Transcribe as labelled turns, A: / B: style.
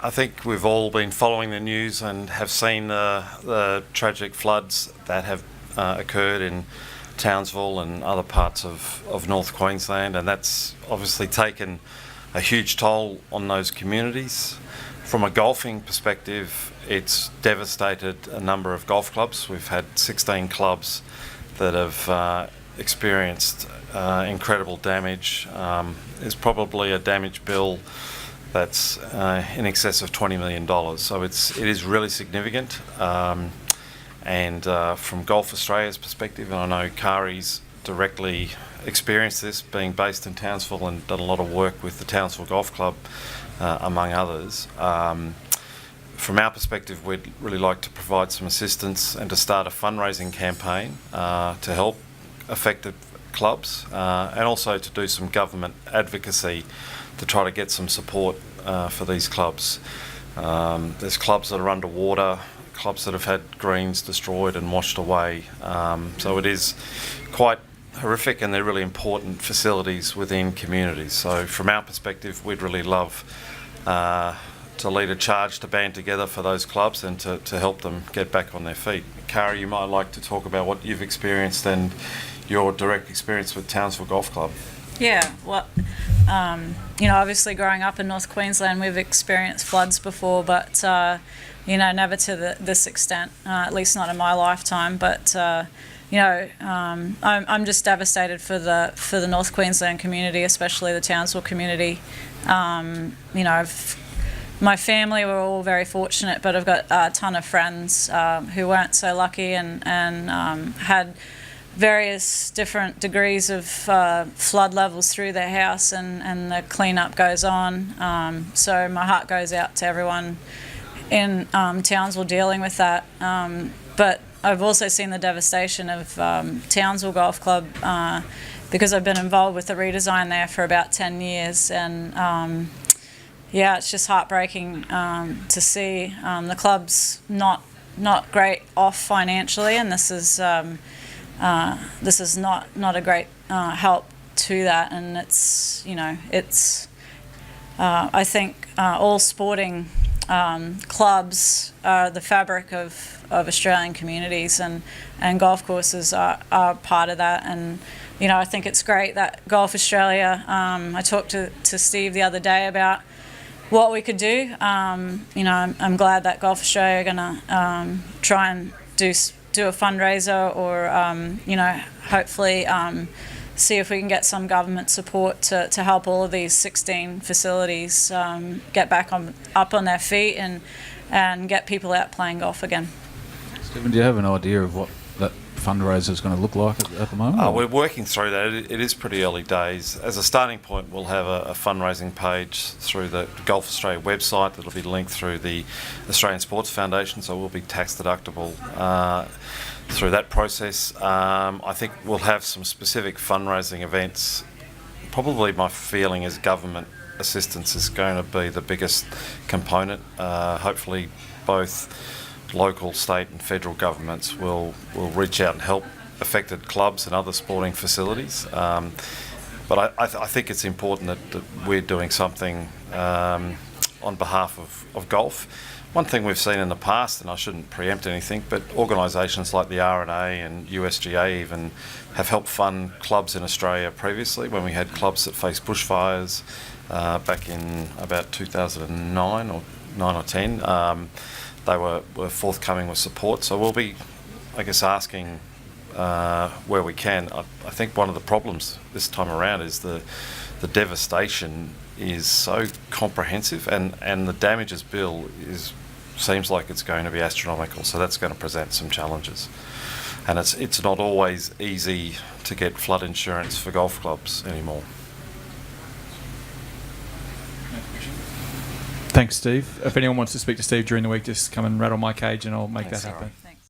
A: I think we've all been following the news and have seen the tragic floods that have occurred in Townsville and other parts of North Queensland, and that's obviously taken a huge toll on those communities. From a golfing perspective, it's devastated a number of golf clubs. We've had 16 clubs that have experienced incredible damage. There's probably a damage bill that's in excess of $20 million. So it is really significant. And from Golf Australia's perspective, and I know Karrie's directly experienced this, being based in Townsville and done a lot of work with the Townsville Golf Club, among others. From our perspective, we'd really like to provide some assistance and to start a fundraising campaign to help affected clubs, and also to do some government advocacy to try to get some support for these clubs. There's clubs that are underwater, clubs that have had greens destroyed and washed away. So it is quite horrific, and they're really important facilities within communities. So from our perspective, we'd really love to lead a charge to band together for those clubs and to help them get back on their feet. Karrie, you might like to talk about what you've experienced and your direct experience with Townsville Golf Club.
B: Yeah, well, obviously growing up in North Queensland, we've experienced floods before, but, never to this extent, at least not in my lifetime. But, I'm just devastated for the North Queensland community, especially the Townsville community. My family were all very fortunate, but I've got a ton of friends who weren't so lucky and had various different degrees of flood levels through their house, and the cleanup goes on. So my heart goes out to everyone in Townsville dealing with that. But I've also seen the devastation of Townsville Golf Club because I've been involved with the redesign there for about 10 years, and it's just heartbreaking to see the club's not great off financially, and this is not a great help to that. And it's I think all sporting clubs are the fabric of Australian communities, and golf courses are part of that. And I think it's great that Golf Australia, I talked to Steve the other day about what we could do. I'm glad that Golf Australia are going to try and do a fundraiser, or hopefully see if we can get some government support to help all of these 16 facilities get back up on their feet and get people out playing golf again.
C: Stephen, do you have an idea of what that fundraiser is going to look like at the moment?
A: We're working through that. It is pretty early days. As a starting point, we'll have a fundraising page through the Golf Australia website that'll be linked through the Australian Sports Foundation, so we'll be tax deductible through that process. I think we'll have some specific fundraising events. Probably my feeling is government assistance is going to be the biggest component. Hopefully both local, state and federal governments will reach out and help affected clubs and other sporting facilities. But I think it's important that we're doing something on behalf of golf. One thing we've seen in the past, and I shouldn't preempt anything, but organisations like the RNA and USGA even have helped fund clubs in Australia previously when we had clubs that faced bushfires back in about 2009 or 9 or 10. They were forthcoming with support, so we'll be, I guess, asking where we can. I think one of the problems this time around is the devastation is so comprehensive, and the damages bill seems like it's going to be astronomical, so that's going to present some challenges. And it's not always easy to get flood insurance for golf clubs anymore.
D: Thanks, Steve. If anyone wants to speak to Steve during the week, just come and rattle my cage and I'll make that happen.